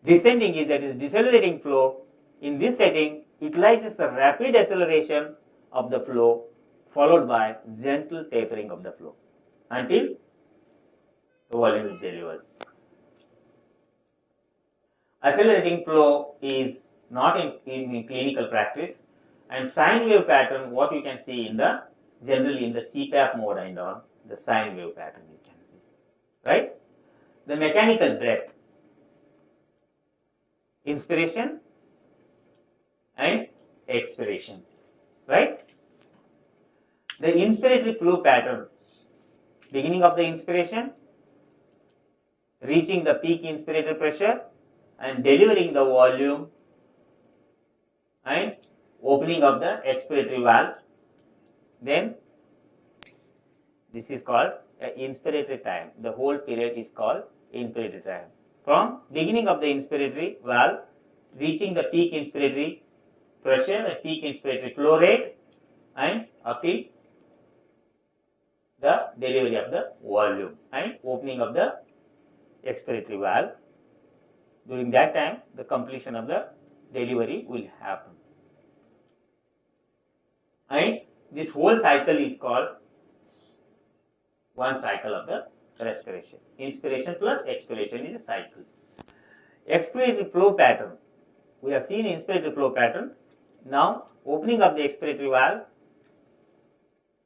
Descending is, that is decelerating flow. In this setting, utilizes the rapid acceleration of the flow followed by gentle tapering of the flow until the volume is delivered. Accelerating flow is not in clinical practice, and sine wave pattern, what you can see in the generally in the CPAP mode and all, the sine wave pattern you can see, right? The mechanical breath, inspiration and expiration, right? The inspiratory flow pattern, beginning of the inspiration, reaching the peak inspiratory pressure and delivering the volume and opening of the expiratory valve. Then this is called inspiratory time. The whole period is called inspiratory time. From beginning of the inspiratory valve, reaching the peak inspiratory pressure, the peak inspiratory flow rate, and up till the delivery of the volume and opening of the expiratory valve. During that time, the completion of the delivery will happen. And this whole cycle is called one cycle of the respiration. Inspiration plus expiration is a cycle. Expiratory flow pattern. We have seen inspiratory flow pattern. Now, opening of the expiratory valve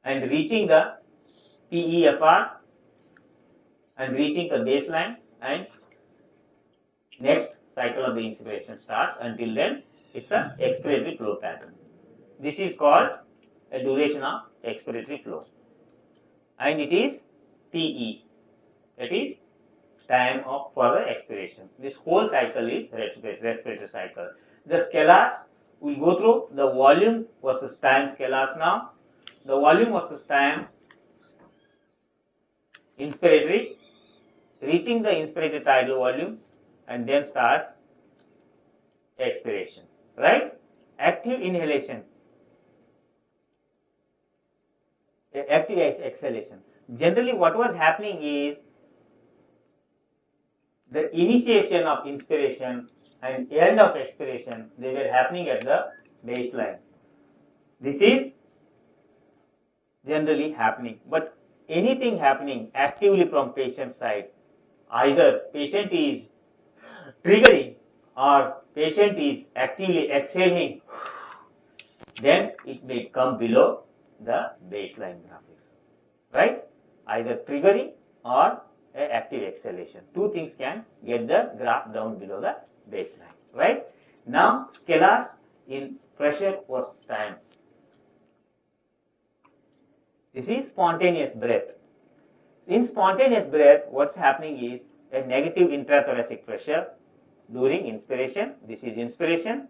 and reaching the PEFR and reaching the baseline, and next cycle of the inspiration starts. Until then, it's an expiratory flow pattern. This is called a duration of expiratory flow, and it is TE, that is time for the expiration. This whole cycle is respiratory cycle. The scalars, we will go through the volume versus time scalars now. The volume versus time, inspiratory, reaching the inspiratory tidal volume, and then starts expiration, right? Active inhalation, active exhalation. Generally, what was happening is the initiation of inspiration and end of expiration, they were happening at the baseline. This is generally happening, but anything happening actively from patient side, either patient is triggering or patient is actively exhaling, then it may come below the baseline graphics, right? Either triggering or active exhalation. Two things can get the graph down below the baseline, right? Now, scalars in pressure or time. This is spontaneous breath. In spontaneous breath, what's happening is a negative intrathoracic pressure during inspiration. This is inspiration.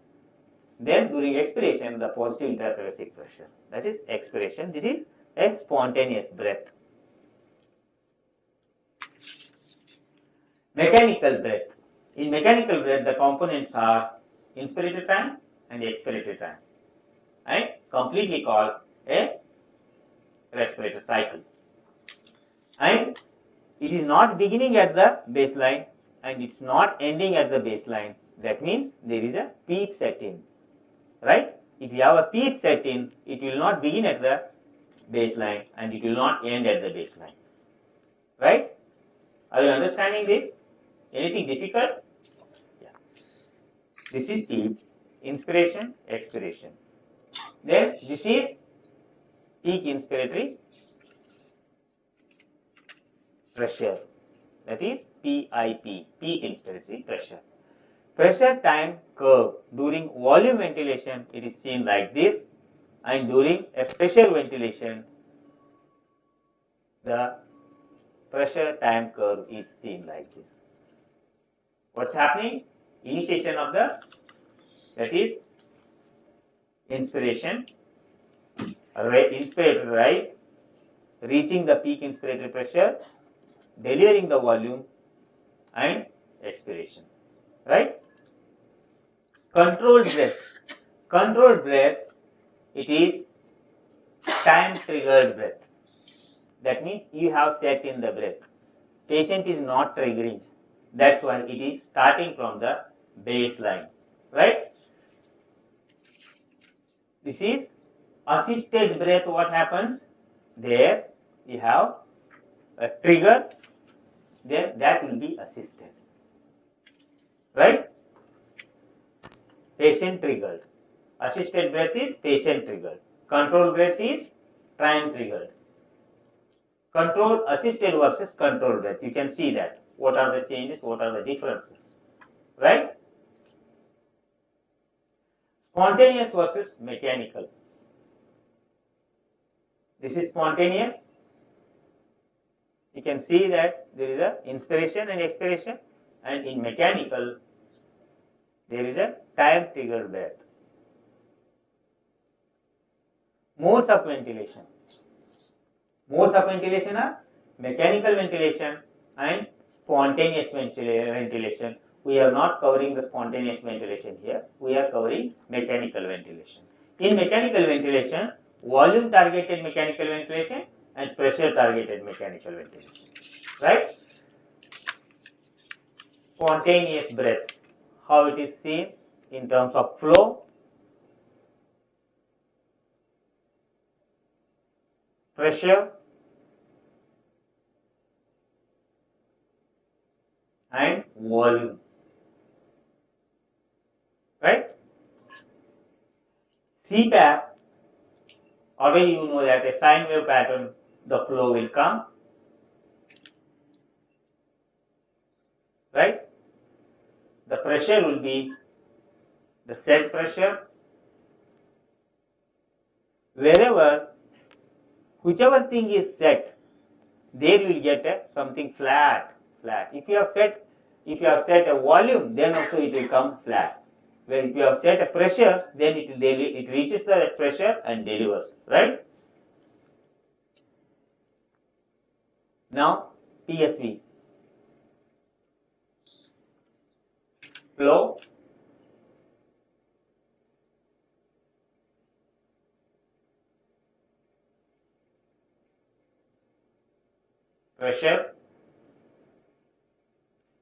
Then during expiration, the positive intrathoracic pressure. That is expiration. This is a spontaneous breath. Mechanical breath. In mechanical breath, the components are inspiratory time and expiratory time, and completely called a respiratory cycle. And it is not beginning at the baseline and it's not ending at the baseline. That means there is a peak set in, right? If you have a peak set in, it will not begin at the baseline and it will not end at the baseline, right? Are you understanding this? Anything difficult? Yeah. This is peak, inspiration, expiration. Then this is peak inspiratory pressure, that is PIP, peak inspiratory pressure. Pressure time curve during volume ventilation, it is seen like this, and during a pressure ventilation, the pressure time curve is seen like this. What's happening? Initiation of the, that is inspiration, inspiratory rise, reaching the peak inspiratory pressure, delivering the volume, and expiration, right? Controlled breath. Controlled breath, it is time triggered breath. That means you have set in the breath. Patient is not triggering. That's why it is starting from the baseline, right? This is assisted breath. What happens? There you have a trigger, then that will be assisted, right? Patient triggered. Assisted breath is patient triggered. Controlled breath is time triggered. Controlled, assisted versus controlled breath. You can see that. What are the changes? What are the differences? Right? Spontaneous versus mechanical. This is spontaneous. You can see that there is a inspiration and expiration, and in mechanical there is a time triggered breath. Modes of ventilation. Modes of ventilation are mechanical ventilation and spontaneous ventilation. We are not covering the spontaneous ventilation here. We are covering mechanical ventilation. In mechanical ventilation, volume targeted mechanical ventilation and pressure targeted mechanical ventilation. Right? Spontaneous breath. How it is seen in terms of flow, pressure, and volume. Right? CPAP, already you know that a sine wave pattern, the flow will come. Right? The pressure will be the set pressure. Wherever, whichever thing is set, there you will get something flat. If you have set a volume, then also it will come flat. Where if you have set a pressure, then it reaches the pressure and delivers. Right? Now PSV. Flow, pressure.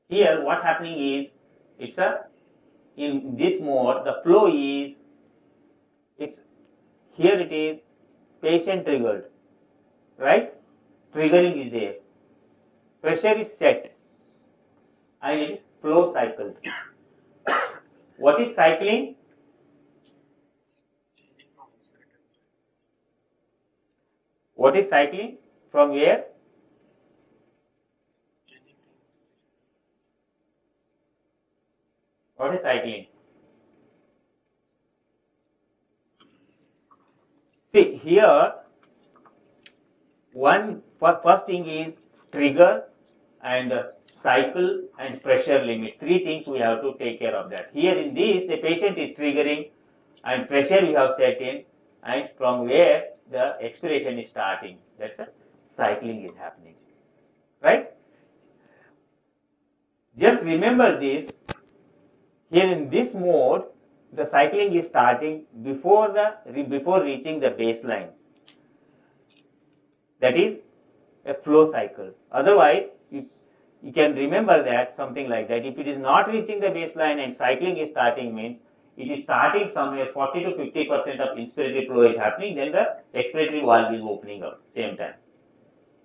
Here what happening is, in this mode the flow is, here it is patient triggered, right? Triggering is there. Pressure is set and it is flow cycled. What is cycling? What is cycling? From where? What is cycling? See here, first thing is trigger and cycle and pressure limit. Three things we have to take care of that. Here in this, a patient is triggering and pressure we have set in, and from where the expiration is starting. That's a cycling is happening. Right? Just remember this. Here in this mode, the cycling is starting before reaching the baseline. That is a flow cycle. Otherwise, you can remember that something like that. If it is not reaching the baseline and cycling is starting, means it is starting somewhere 40 to 50% of inspiratory flow is happening, then the expiratory valve is opening up same time.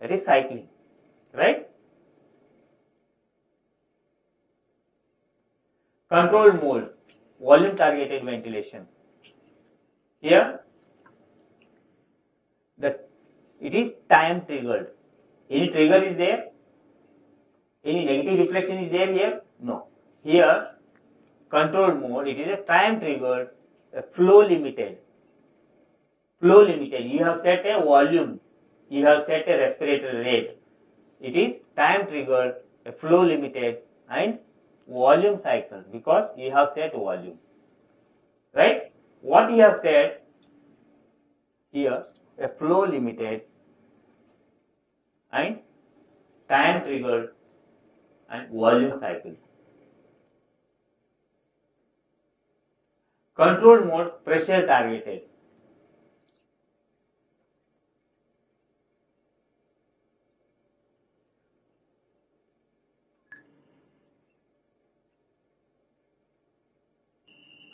That is cycling, right? Controlled mode, volume targeted ventilation. Here, it is time triggered. Any trigger is there? Any negative reflection is there here? No. Here, controlled mode, it is a time triggered, flow limited. Flow limited. You have set a volume. You have set a respiratory rate. It is time triggered, flow limited, and volume cycle, because you have set volume. Right? What you have said here, a flow limited and time triggered and volume cycle. Controlled mode, pressure targeted.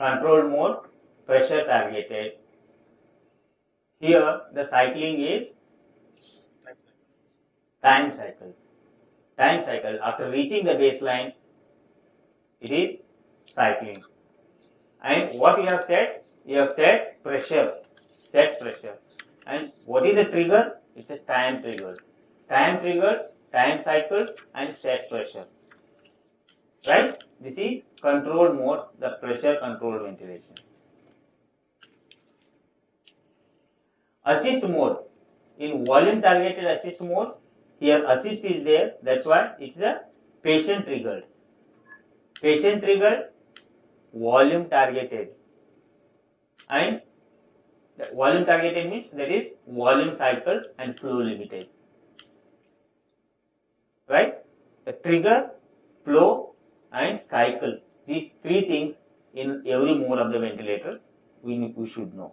control mode, pressure targeted. Here the cycling is time cycle. Time cycle. After reaching the baseline, it is cycling. And what we have set? We have set pressure. Set pressure. And what is a trigger? It's a time trigger. Time trigger, time cycle, and set pressure. Right? This is control mode, the pressure controlled ventilation. Assist mode. In volume targeted assist mode, here assist is there, that's why it's a patient triggered. Patient triggered, volume targeted. And the volume targeted means that is volume cycle and flow limited. Right? The trigger, flow and cycle. These three things in every mode of the ventilator we should know.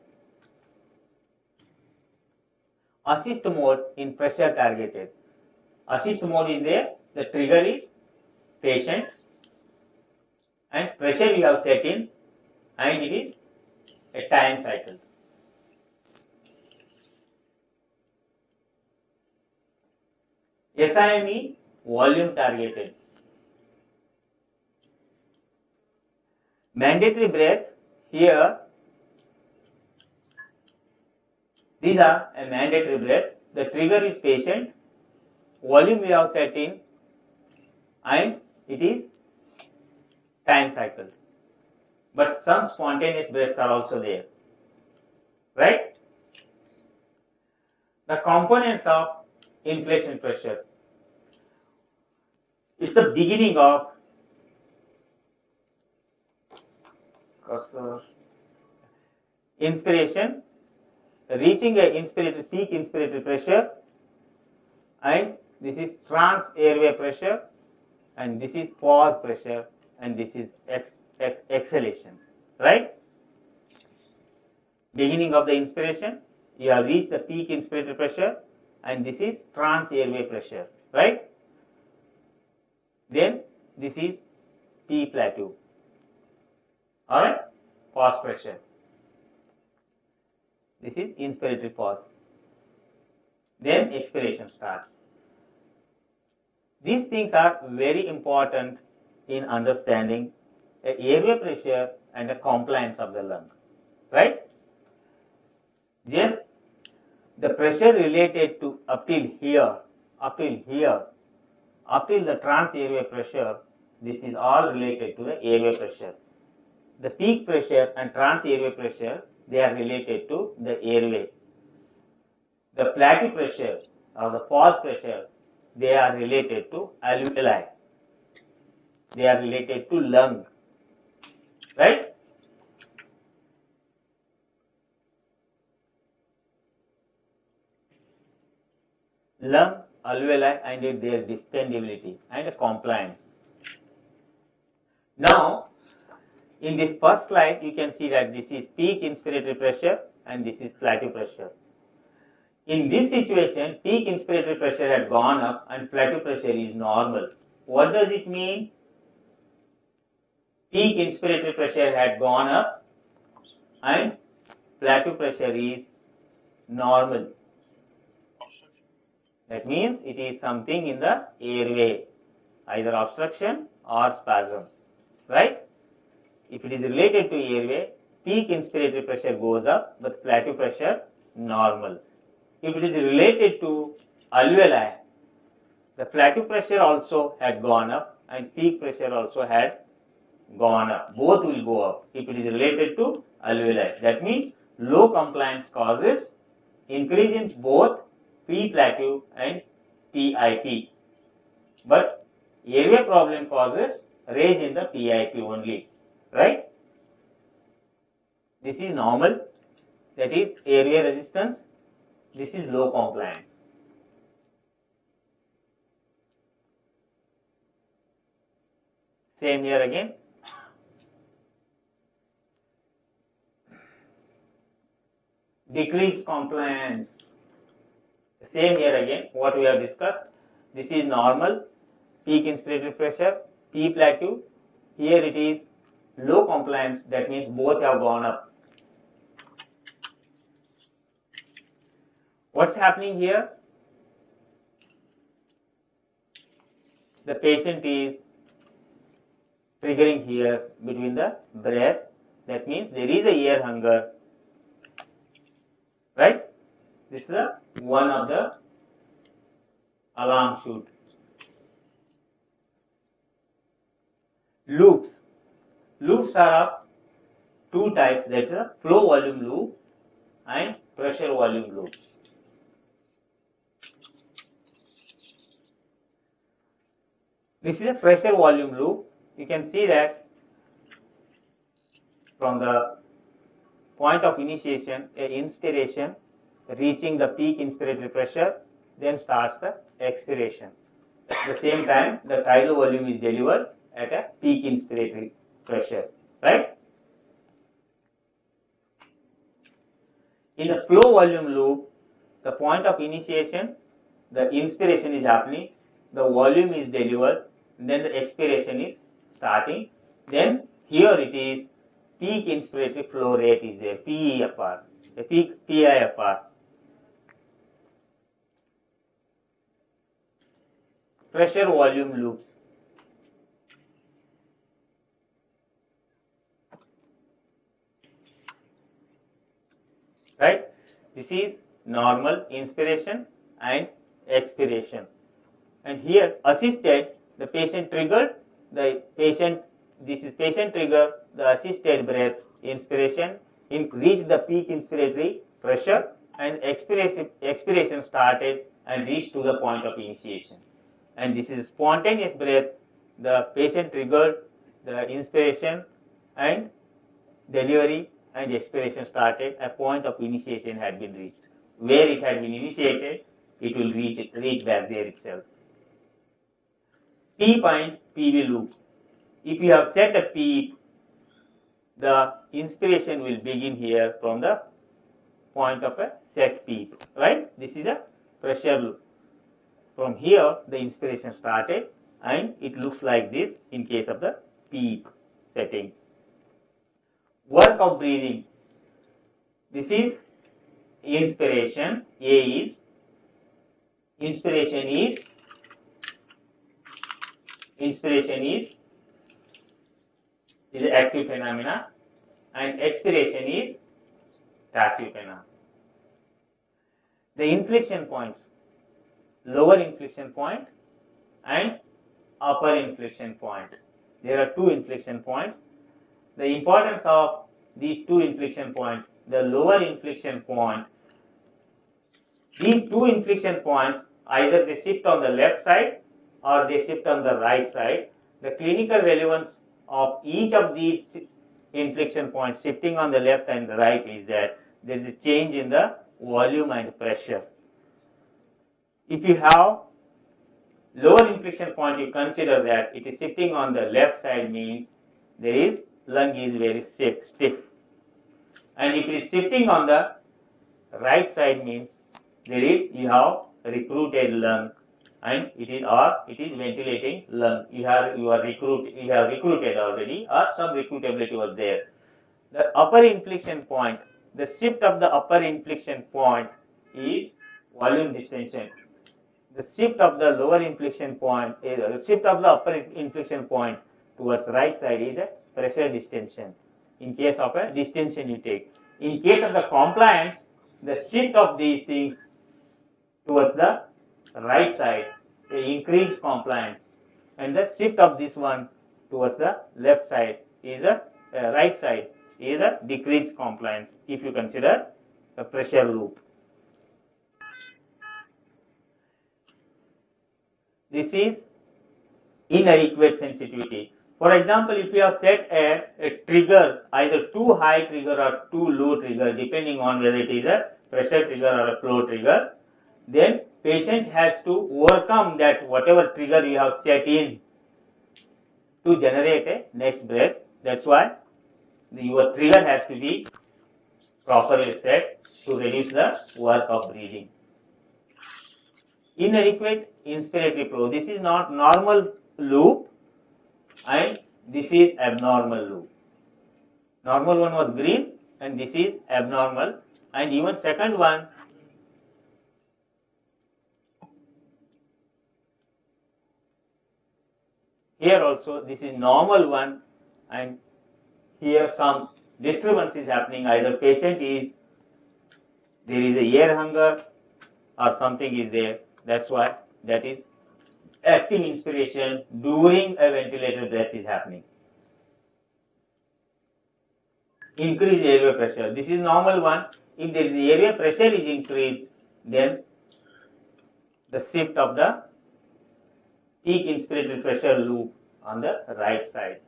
Assist mode in pressure targeted. Assist mode is there, the trigger is patient and pressure we have set in and it is a time cycle. SIME, volume targeted. Mandatory breath, here these are a mandatory breath. The trigger is patient, volume we have set in and it is time cycle. But some spontaneous breaths are also there. Right? The components of inflation pressure. It's a beginning of inspiration, reaching a peak inspiratory pressure, and this is trans airway pressure, and this is pause pressure, and this is exhalation. Right? Beginning of the inspiration, you have reached the peak inspiratory pressure, and this is trans airway pressure. Right? Then this is P plateau. Alright? Pause pressure. This is inspiratory pause. Then expiration starts. These things are very important in understanding the airway pressure and the compliance of the lung. Right? Just the pressure related to up till the trans airway pressure, this is all related to the airway pressure. The peak pressure and trans airway pressure, they are related to the airway. The plateau pressure or the pause pressure, they are related to alveoli. They are related to lung. Right? Lung, alveoli and their distendability and compliance. Now, in this first slide, you can see that this is peak inspiratory pressure and this is plateau pressure. In this situation, peak inspiratory pressure had gone up and plateau pressure is normal. What does it mean? Peak inspiratory pressure had gone up and plateau pressure is normal. That means it is something in the airway, either obstruction or spasm. Right? If it is related to airway, peak inspiratory pressure goes up, but plateau pressure normal. If it is related to alveoli, the plateau pressure also had gone up and peak pressure also had gone up. Both will go up if it is related to alveoli. That means low compliance causes increase in both P plateau and PIP. But airway problem causes raise in the PIP only. Right? This is normal, that is airway resistance. This is low compliance. Same here again. Decreased compliance. Same here again, what we have discussed. This is normal, peak inspiratory pressure, P plateau. Here it is low compliance, that means both have gone up. What's happening here? The patient is triggering here between the breath, that means there is a air hunger, right? This is one of the alarm shoot. Loops. Loops are of two types, that is a flow volume loop and pressure volume loop. This is a pressure volume loop. You can see that from the point of initiation, a inspiration reaching the peak inspiratory pressure, then starts the expiration. At the same time, the tidal volume is delivered at a peak inspiratory pressure, right? In a flow volume loop, the point of initiation, the inspiration is happening, the volume is delivered, then the expiration is starting, then here it is peak inspiratory flow rate is there, PEFR, the peak PIFR. Pressure volume loops. Right? This is normal inspiration and expiration. And here assisted, the patient triggered, this is patient trigger, the assisted breath, inspiration, reached the peak inspiratory pressure, and expiration started and reached to the point of initiation. And this is spontaneous breath, the patient triggered, the inspiration and delivery and expiration started, a point of initiation had been reached. Where it had been initiated, it will reach back there itself. P point PV loop. If you have set a PEEP, the inspiration will begin here from the point of a set PEEP, right? This is a pressure loop. From here, the inspiration started and it looks like this in case of the PEEP setting. Work of breathing. This is inspiration. A is inspiration is active phenomena and expiration is passive phenomena. The inflection points, lower inflection point and upper inflection point. There are two inflection points. The importance of these two inflection points, the lower inflection point, these two inflection points, either they shift on the left side or they shift on the right side. The clinical relevance of each of these inflection points shifting on the left and the right is that there is a change in the volume and pressure. If you have lower inflection point, you consider that it is shifting on the left side means there is lung is very stiff, and if it is shifting on the right side means there is you have recruited lung and it is ventilating lung. You have recruited already, or some recruitability was there. The upper inflection point, the shift of the upper inflection point is volume distension. The shift of the lower inflection point, the shift of the upper inflection point towards right side is a pressure distension. In case of a distension you take. In case of the compliance, the shift of these things towards the right side, the increased compliance, and the shift of this one towards the left side is a right side is a decreased compliance if you consider the pressure loop. This is inadequate sensitivity. For example, if you have set a trigger, either too high trigger or too low trigger, depending on whether it is a pressure trigger or a flow trigger, then patient has to overcome that whatever trigger you have set in to generate a next breath. That's why your trigger has to be properly set to reduce the work of breathing. Inadequate inspiratory flow. This is not normal loop and this is abnormal loop. Normal one was green and this is abnormal, and even second one here also this is normal one, and here some disturbance is happening. Either patient is, there is a air hunger or something is there. That's why that is active inspiration during a ventilated breath is happening. Increase airway pressure. This is normal one. If there is airway pressure is increased, then the shift of the peak inspiratory pressure loop on the right side.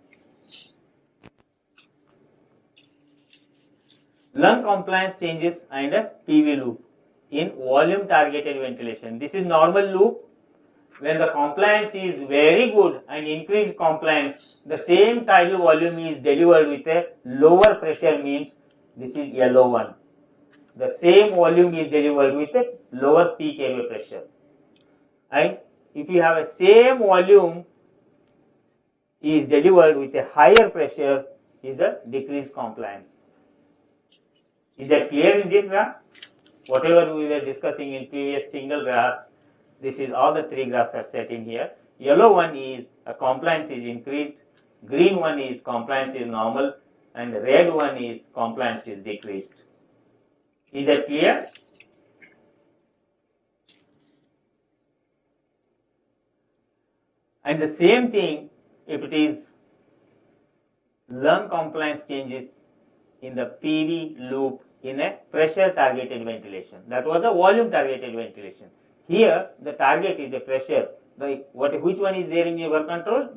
Lung compliance changes and a PV loop in volume targeted ventilation. This is normal loop. When the compliance is very good and increased compliance, the same tidal volume is delivered with a lower pressure, means this is yellow one. The same volume is delivered with a lower peak airway pressure. And if you have a same volume is delivered with a higher pressure, is a decreased compliance. Is that clear in this graph? Whatever we were discussing in previous single graph, this is all the three graphs are set in here. Yellow one is a compliance is increased, green one is compliance is normal, and red one is compliance is decreased. Is that clear? And the same thing if it is lung compliance changes in the PV loop in a pressure targeted ventilation. That was a volume targeted ventilation. Here the target is the pressure. Which one is there in your control?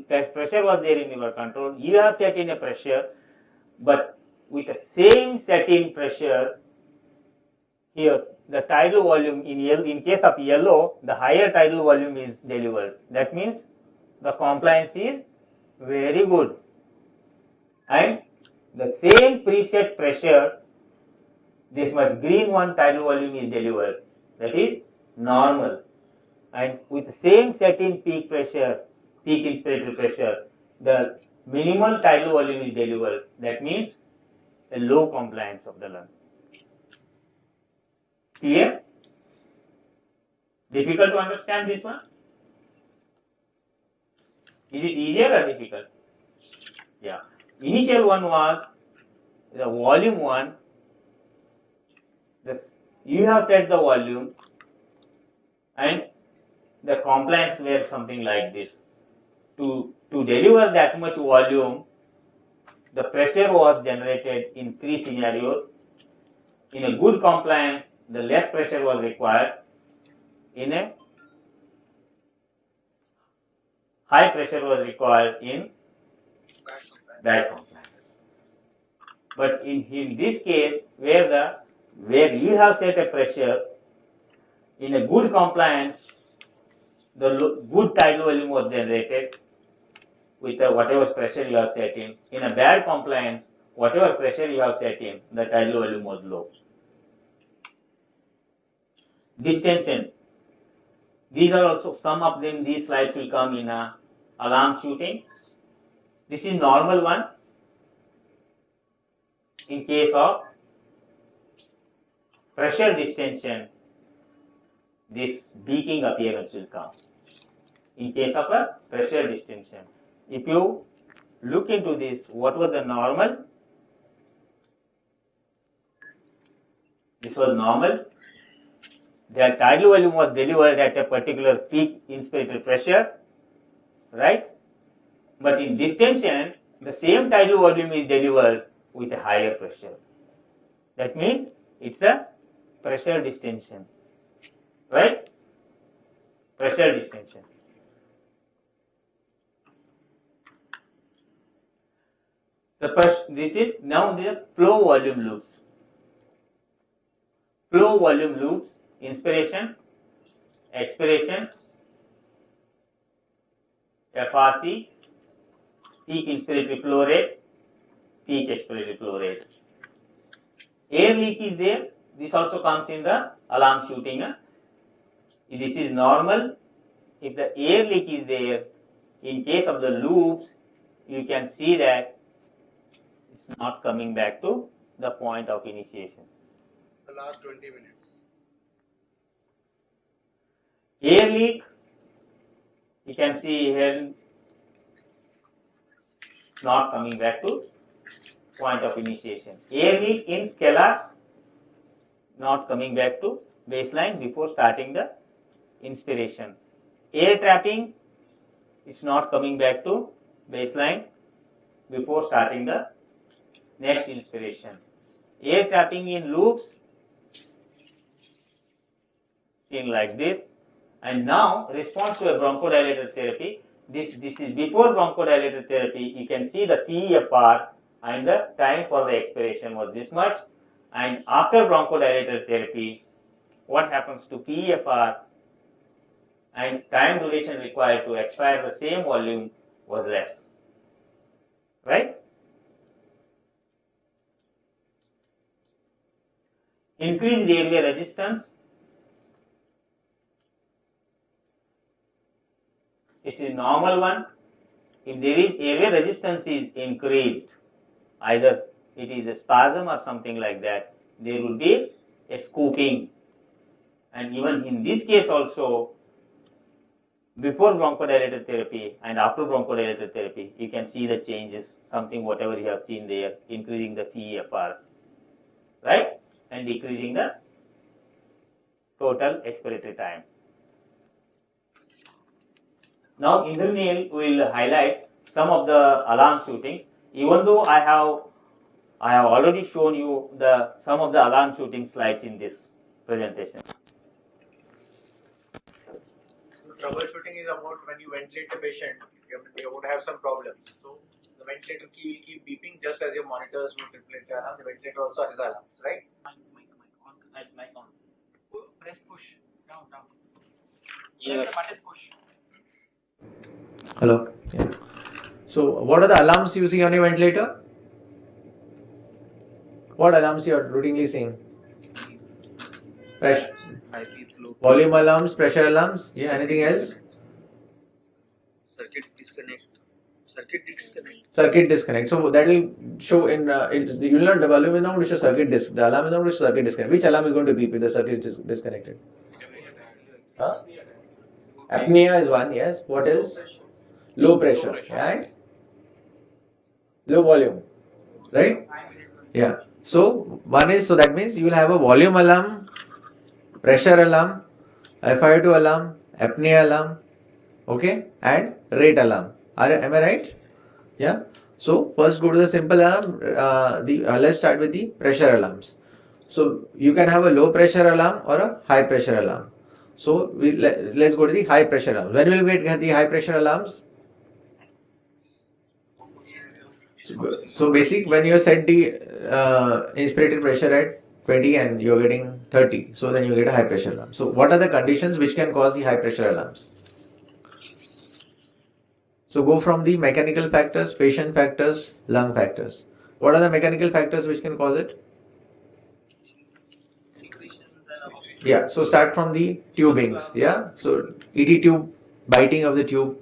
Pressure was there in your control. You have set in a pressure, but with the same set in pressure, here the tidal volume in case of yellow, the higher tidal volume is delivered. That means the compliance is very good, and the same preset pressure, this much green one tidal volume is delivered. That is normal, and with the same set in peak pressure, peak inspiratory pressure, the minimal tidal volume is delivered. That means a low compliance of the lung. Clear? Difficult to understand this one? Is it easier or difficult? Yeah. Initial one was the volume one. You have set the volume, and the compliance were something like this. To deliver that much volume, the pressure was generated in three scenarios. In a good compliance, the less pressure was required. In a high pressure was required in bad compliance. But in this case, where you have set a pressure, in a good compliance, the good tidal volume was generated with whatever pressure you have set in. In a bad compliance, whatever pressure you have set in, the tidal volume was low. Distension. These are also, some of them, these slides will come in alarm shooting. This is normal one. In case of pressure distension, this beaking appearance will come. In case of a pressure distension, if you look into this, what was the normal? This was normal. The tidal volume was delivered at a particular peak inspiratory pressure, right? But in distension, the same tidal volume is delivered with a higher pressure. That means it's a pressure distension, right? Pressure distension. This is now the flow volume loops. Flow volume loops, inspiration, expiration, FRC, peak inspiratory flow rate, peak expiratory flow rate. Air leak is there. This also comes in the alarm shooting. This is normal. If the air leak is there, in case of the loops, you can see that it's not coming back to the point of initiation. The last 20 minutes. Air leak, you can see here, not coming back to point of initiation. Air leak in scalars, not coming back to baseline before starting the inspiration. Air trapping, it's not coming back to baseline before starting the next inspiration. Air trapping in loops, seen like this. And now response to a bronchodilator therapy, this is before bronchodilator therapy, you can see the PEFR and the time for the expiration was this much, and after bronchodilator therapy, what happens to PEFR and time duration required to expire the same volume was less, right? Increased airway resistance, this is normal one. If there is airway resistance is increased, either it is a spasm or something like that, there will be a scooping. And even in this case also, before bronchodilator therapy and after bronchodilator therapy, you can see the changes, something whatever you have seen there, increasing the PEFR, right? And decreasing the total expiratory time. Now, Indranil will highlight some of the alarm shootings. Even though I have already shown you some of the alarm shooting slides in this presentation. So troubleshooting is about when you ventilate the patient, you would have some problems. So the ventilator key will keep beeping just as your monitors would reflect the alarm. The ventilator also has alarms, right? Mic on. Press push. Down. Yes. Press the button push. Hello. Yeah. So, what are the alarms you see on your ventilator? What alarms you are routinely seeing? Pressure, volume alarms, pressure alarms. Yeah. Anything else? Circuit disconnect. Circuit disconnect. So that will show in you will not, the volume is not going to show circuit disc. The alarm is not going to show circuit disconnect. Which alarm is going to beep if the circuit is disconnected? Huh? Apnea is one. Yes. What is? Low pressure and low volume. Right? Yeah. So one is, so that means you will have a volume alarm, pressure alarm, FiO2 alarm, apnea alarm, okay, and rate alarm. Am I right? Yeah. So first go to the simple alarm. Let's start with the pressure alarms. So you can have a low pressure alarm or a high pressure alarm. So let's go to the high pressure alarms. When will we get the high pressure alarms? So basically, when you set the inspirated pressure at 20 and you're getting 30, so then you get a high pressure alarm. So what are the conditions which can cause the high pressure alarms? So go from the mechanical factors, patient factors, lung factors. What are the mechanical factors which can cause it? Yeah, so start from the tubings. Yeah, so ET tube, biting of the tube,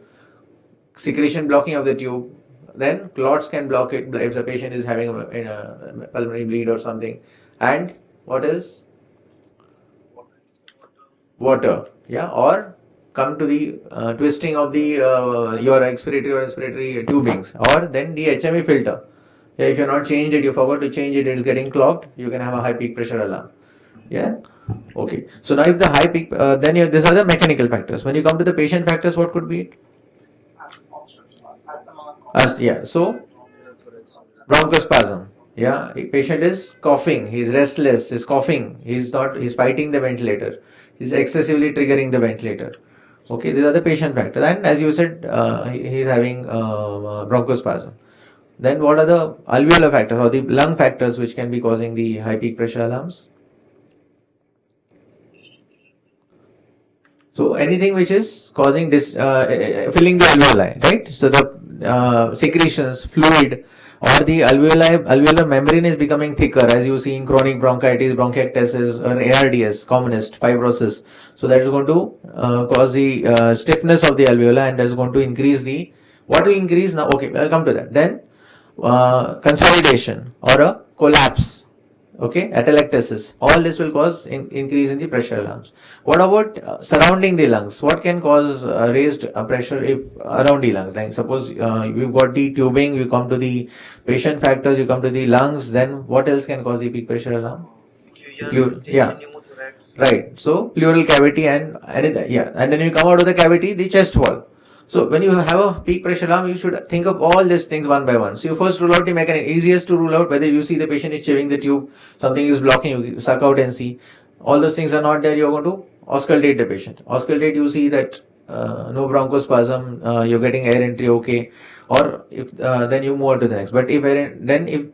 secretion blocking of the tube. Then clots can block it if the patient is having a pulmonary bleed or something. And what is? Water. Yeah, or come to the twisting of the your expiratory or respiratory tubings, or then the HME filter. Yeah, if you're not changed it, you forgot to change it, it's getting clogged, you can have a high peak pressure alarm. Yeah. Okay. So now if the high peak, then these are the mechanical factors. When you come to the patient factors, what could be it? Yeah. So bronchospasm. Yeah. A patient is coughing. He's restless. He's coughing. He's fighting the ventilator. He's excessively triggering the ventilator. Okay. These are the patient factors. And as you said, he's having bronchospasm. Then what are the alveolar factors or the lung factors which can be causing the high peak pressure alarms? So anything which is causing filling the alveoli, right? So the secretions, fluid, or the alveolar membrane is becoming thicker, as you see in chronic bronchitis, bronchiectasis, or ARDS, commonest fibrosis. So that is going to cause the stiffness of the alveoli, and that is going to increase the. What will increase now? Okay, I'll come to that. Then consolidation or a collapse, okay, atelectasis, all this will cause increase in the pressure alarms. What about surrounding the lungs? What can cause raised pressure if around the lungs? Like suppose you've got the tubing, you come to the patient factors, you come to the lungs, then what else can cause the peak pressure alarm? Yeah. Right. So pleural cavity and yeah, and then you come out of the cavity, the chest wall. So when you have a peak pressure alarm, you should think of all these things one by one. So you first rule out the mechanism. Easiest to rule out whether you see the patient is chewing the tube, something is blocking, you suck out and see. All those things are not there. You are going to auscultate the patient. Auscultate, you see that no bronchospasm, you're getting air entry, okay. Or if then you move on to the next. But if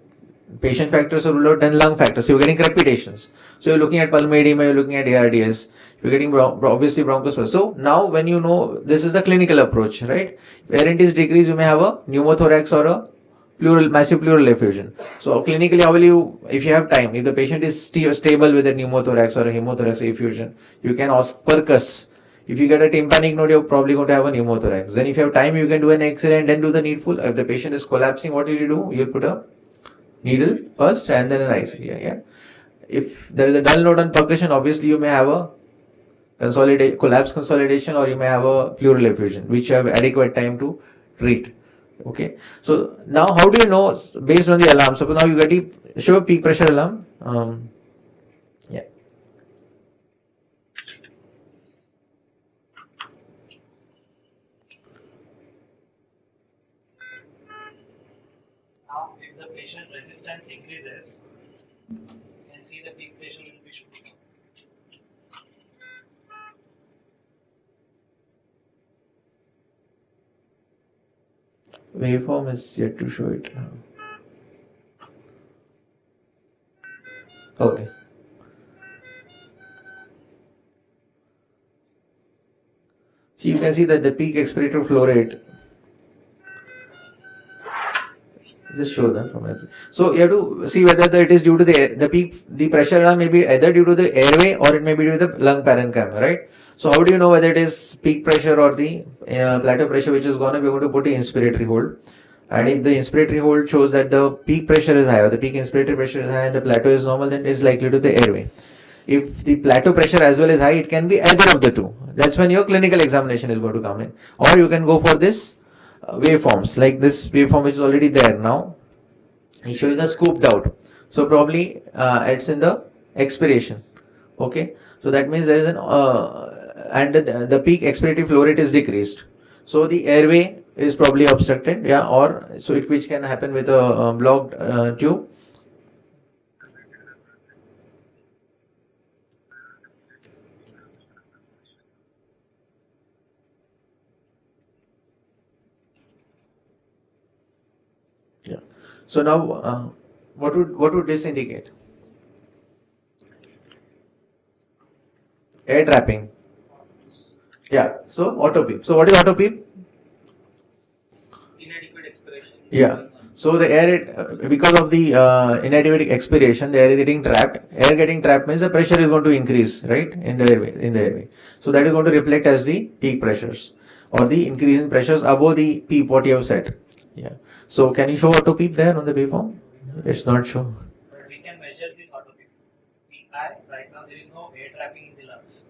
patient factors are ruled out, then lung factors. So you're getting crepitations. So you're looking at pulmonary edema, you're looking at ARDS, you're getting obviously bronchospasm. So now when you know this is the clinical approach, right? If air entry is decreased, you may have a pneumothorax or a massive pleural effusion. So clinically, how will you, if you have time, if the patient is stable with a pneumothorax or a hemothorax effusion, you can ask percuss. If you get a tympanic node, you're probably going to have a pneumothorax. Then if you have time, you can do an X-ray and then do the needful. If the patient is collapsing, what will you do? You'll put a needle first and then an IC. Yeah. If there is a dull node on percussion, obviously you may have a collapse consolidation, or you may have a pleural effusion, which you have adequate time to treat. Okay. So now how do you know based on the alarm? Suppose now you get a show peak pressure alarm. Yeah. Now, if the patient resistance increases, you can see the peak pressure will be shooting. Waveform is yet to show it. Okay. So you can see that the peak expiratory flow rate. Just show them from every. So you have to see whether it is due to the pressure alarm may be either due to the airway or it may be due to the lung parenchyma, right? So how do you know whether it is peak pressure or the plateau pressure which is gone up? We're going to put the inspiratory hold. And if the inspiratory hold shows that the peak pressure is high or the peak inspiratory pressure is high and the plateau is normal, then it is likely to the airway. If the plateau pressure as well is high, it can be either of the two. That's when your clinical examination is going to come in. Or you can go for this waveforms, like this waveform which is already there now. He's showing a scooped out. So probably it's in the expiration. Okay. So that means there is and the peak expiratory flow rate is decreased. So the airway is probably obstructed, yeah, or so which can happen with a blocked tube. Yeah. So now, what would this indicate? Air trapping. Yeah. So auto peep. So what is auto peep? Inadequate expiration. Yeah. So the air, because of the inadequate expiration, the air is getting trapped. Air getting trapped means the pressure is going to increase, right, in the airway. So that is going to reflect as the peak pressures or the increase in pressures above the peep what you have set. Yeah. So can you show auto peep there on the waveform? It's not show. But we can measure this auto peep. PI, right now there is no air trapping in the lungs.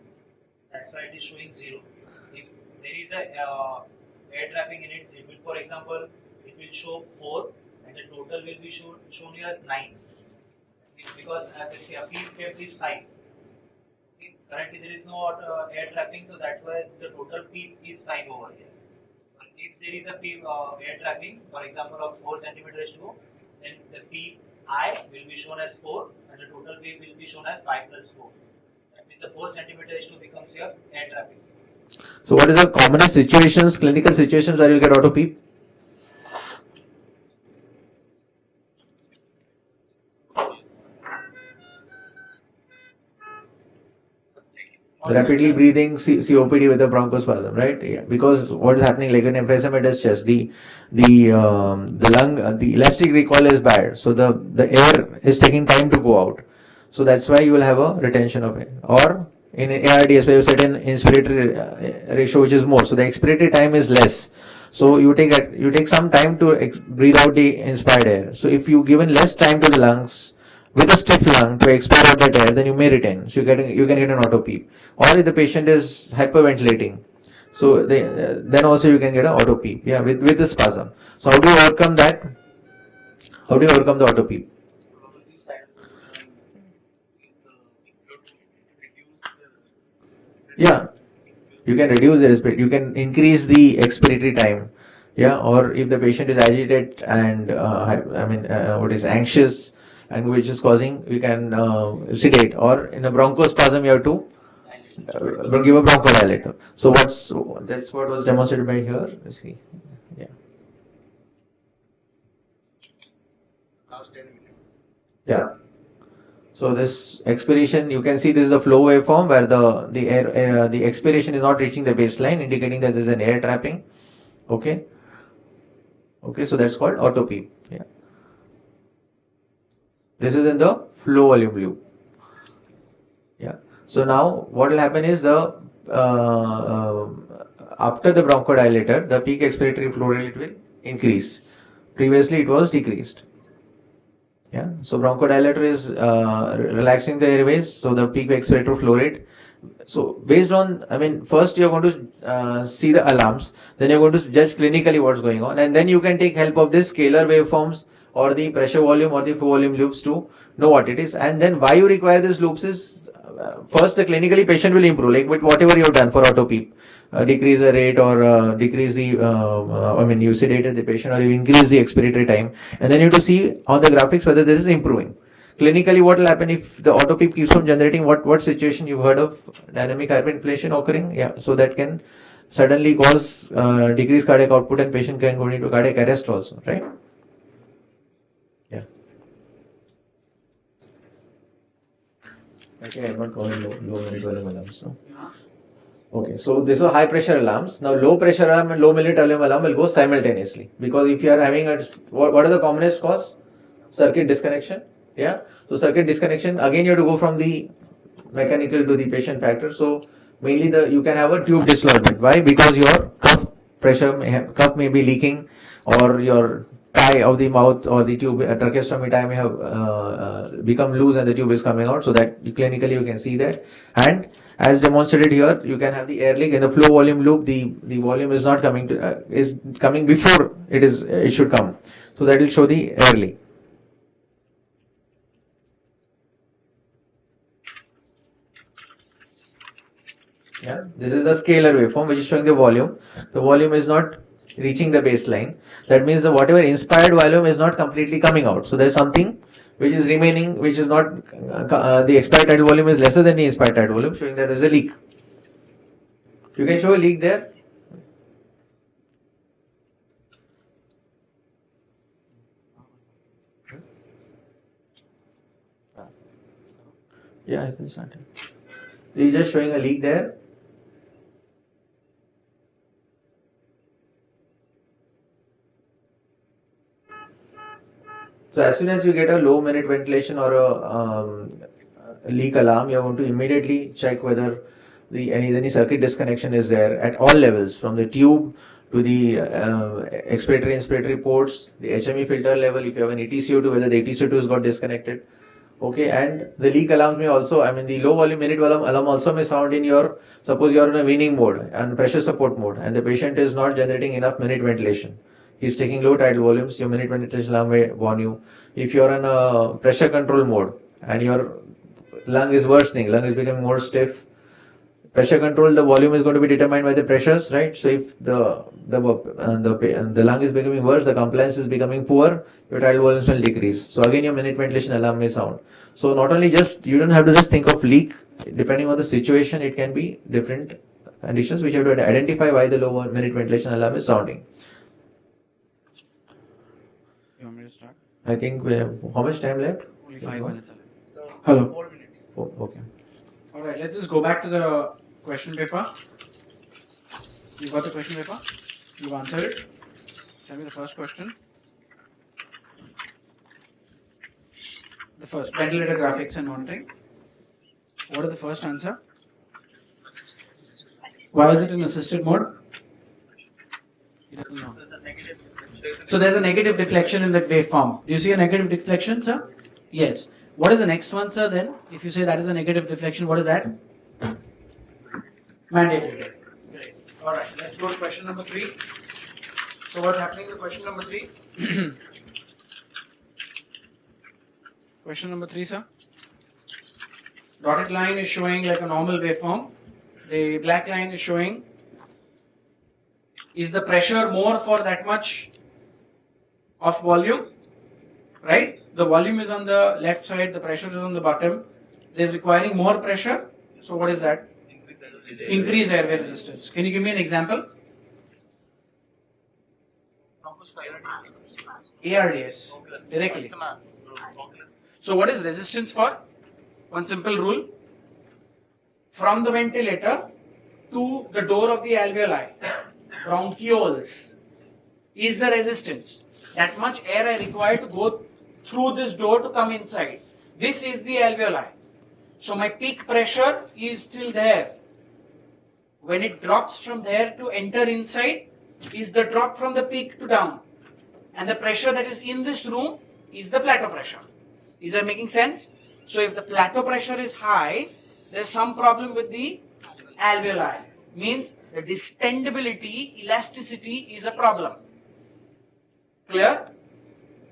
That's why it is showing 0. If there is a air trapping in it, it will, for example, it will show 4 and the total will be shown here as 9. It's because the peep depth is 5. Okay. Currently there is no air trapping, so that's why the total peep is 5 over here. But if there is a peep air trapping, for example of 4 centimeters to go, then the peep I will be shown as 4 and the total peep will be shown as 5 plus 4. That means the 4 centimeters to becomes your air trapping. So what is the commonest situations, clinical situations where you get auto peep? Rapidly breathing COPD with a bronchospasm, right? Yeah. Because what is happening, like when emphysema does chest, the lung, the elastic recoil is bad. So the air is taking time to go out. So that's why you will have a retention of air. Or in ARDS, where you set an inspiratory ratio which is more. So the expiratory time is less. So you take some time to breathe out the inspired air. So if you given less time to the lungs with a stiff lung to expire out that air, then you may retain. So you can get an auto PEEP. Or if the patient is hyperventilating, so then also you can get an auto PEEP. Yeah, with the spasm. So how do you overcome that? How do you overcome the auto PEEP? Yeah, you can reduce the respiratory, you can increase the expiratory time. Yeah, or if the patient is agitated and what is anxious and which is causing, we can sedate, or in a bronchospasm you have to give a bronchodilator. So that's what was demonstrated by here. You see, yeah. Last 10 minutes. Yeah. So this expiration, you can see this is a flow waveform where the expiration is not reaching the baseline, indicating that there is an air trapping. Okay. Okay, so that's called auto PEEP. Yeah. This is in the flow volume loop. Yeah. So now what will happen is after the bronchodilator, the peak expiratory flow rate will increase. Previously it was decreased. Yeah. So bronchodilator is relaxing the airways, so the peak expiratory flow rate. So based on, first you're going to see the alarms, then you're going to judge clinically what's going on, and then you can take help of this scalar waveforms or the pressure volume or the flow volume loops to know what it is. And then why you require these loops is, first the clinically patient will improve, like with whatever you've done for auto PEEP, decrease the rate or decrease the, you sedated the patient or you increase the expiratory time, and then you have to see on the graphics whether this is improving. Clinically, what will happen if the auto PEEP keeps on generating? What situation you've heard of dynamic hyperinflation occurring? Yeah, so that can suddenly cause decreased cardiac output and patient can go into cardiac arrest also, right? Yeah. Okay, I'm not calling low minute volume alarms. No? Okay, so this was high pressure alarms. Now low pressure alarm and low minute volume alarm will go simultaneously, because if you are having what are the commonest cause? Circuit disconnection. Yeah. So circuit disconnection, again you have to go from the mechanical to the patient factor. So mainly you can have a tube dislodgement. Why? Because your cuff may be leaking, or your tie of the mouth or the tube tracheostomy tie may have become loose and the tube is coming out. So that clinically you can see that. And as demonstrated here, you can have the air leak in the flow volume loop. The volume is not coming is coming before it should come. So that will show the air leak. Yeah, this is the scalar waveform which is showing the volume. The volume is not reaching the baseline. That means that whatever inspired volume is not completely coming out. So there is something which is remaining, which is not, the expired tidal volume is lesser than the inspired tidal volume, showing that there is a leak. You can show a leak there. Yeah, I can start it. He is just showing a leak there. So as soon as you get a low minute ventilation or a leak alarm, you are going to immediately check whether any circuit disconnection is there at all levels, from the tube to the expiratory inspiratory ports, the HME filter level, if you have an ETCO2, whether the ETCO2 has got disconnected. Okay, and the leak alarms may also, the low volume minute volume alarm also may sound in suppose you are in a weaning mode and pressure support mode, and the patient is not generating enough minute ventilation. He is taking low tidal volumes, your minute ventilation alarm may warn you. If you are in a pressure control mode and your lung is worsening, lung is becoming more stiff, pressure control, the volume is going to be determined by the pressures, right? So if the lung is becoming worse, the compliance is becoming poor, your tidal volumes will decrease. So again, your minute ventilation alarm may sound. So not only you don't have to just think of leak. Depending on the situation, it can be different conditions which you have to identify why the low minute ventilation alarm is sounding. You want me to start? I think we have, how much time left? Only 5 minutes left. So, Hello. 4 minutes. Oh, okay. Alright, let's just go back to the question paper. You got the question paper? You've answered it? Tell me the first question. The first, ventilator graphics and monitoring. What is the first answer? Why is it in assisted mode? He doesn't know. So there's a negative deflection in the waveform. Do you see a negative deflection, sir? Yes. What is the next one, sir, then? If you say that is a negative deflection, what is that? Mandatory. Great. Alright, let's go to question number 3. So what's happening in question number 3? Question number 3, sir. Dotted line is showing like a normal waveform. The black line is showing, is the pressure more for that much of volume? Right? The volume is on the left side, the pressure is on the bottom. It is requiring more pressure. So what is that? Increase airway resistance. Can you give me an example? ARDS. Directly. So what is resistance for? One simple rule. From the ventilator to the door of the alveoli, bronchioles, is the resistance. That much air I require to go through this door to come inside. This is the alveoli. So my peak pressure is still there. When it drops from there to enter inside, is the drop from the peak to down. And the pressure that is in this room is the plateau pressure. Is that making sense? So if the plateau pressure is high, there is some problem with the alveoli. Means the distendability, elasticity is a problem. Clear?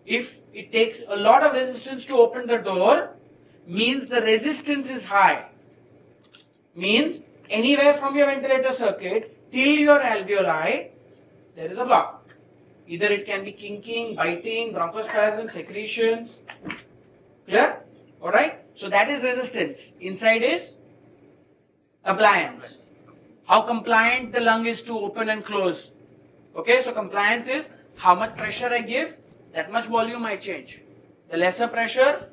If it takes a lot of resistance to open the door, means the resistance is high. Means anywhere from your ventilator circuit till your alveoli, there is a block. Either it can be kinking, biting, bronchospasm, secretions. Clear? Alright? So that is resistance. Inside is compliance. How compliant the lung is to open and close. Okay, so compliance is how much pressure I give, that much volume I change. The lesser pressure,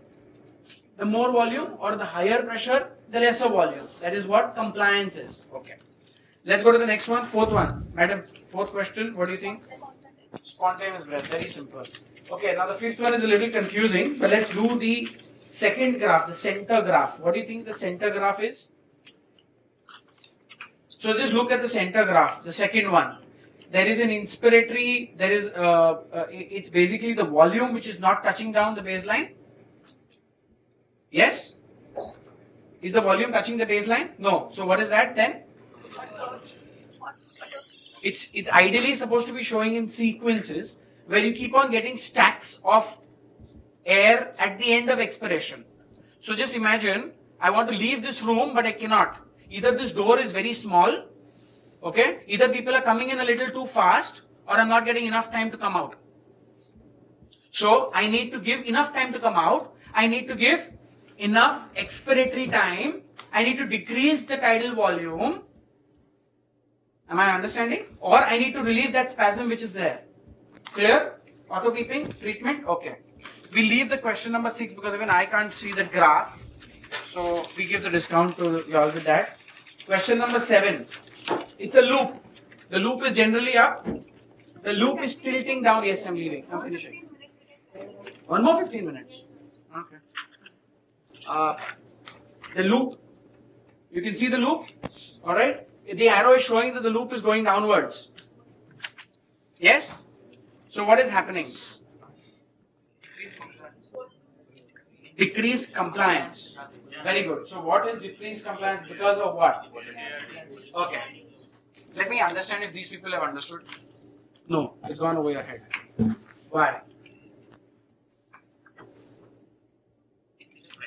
the more volume, or the higher pressure, the lesser volume. That is what compliance is. Okay. Let's go to the next one, fourth one. Madam, fourth question, what do you think? Spontaneous breath, very simple. Okay, now the fifth one is a little confusing, but let's do the second graph, the center graph. What do you think the center graph is? So just look at the center graph, the second one. There is an inspiratory, there is, it's basically the volume which is not touching down the baseline. Yes? Is the volume touching the baseline? No. So what is that then? It's ideally supposed to be showing in sequences where you keep on getting stacks of air at the end of expiration. So just imagine, I want to leave this room but I cannot. Either this door is very small, okay, either people are coming in a little too fast or I'm not getting enough time to come out. So I need to give enough time to come out, I need to give enough expiratory time, I need to decrease the tidal volume. Am I understanding? Or I need to relieve that spasm which is there. Clear? Auto beeping treatment? Okay. We leave the question number 6 because even I can't see the graph. So we give the discount to you all with that. Question number 7. It's a loop. The loop is generally up. The loop is tilting down. Yes, I'm leaving. I'm finishing. One more 15 minutes. Okay. The loop. You can see the loop. Alright. The arrow is showing that the loop is going downwards. Yes? So what is happening? Decreased compliance. Very good. So what is decreased compliance because of what? Okay. Let me understand if these people have understood. No, it's gone way ahead. Why?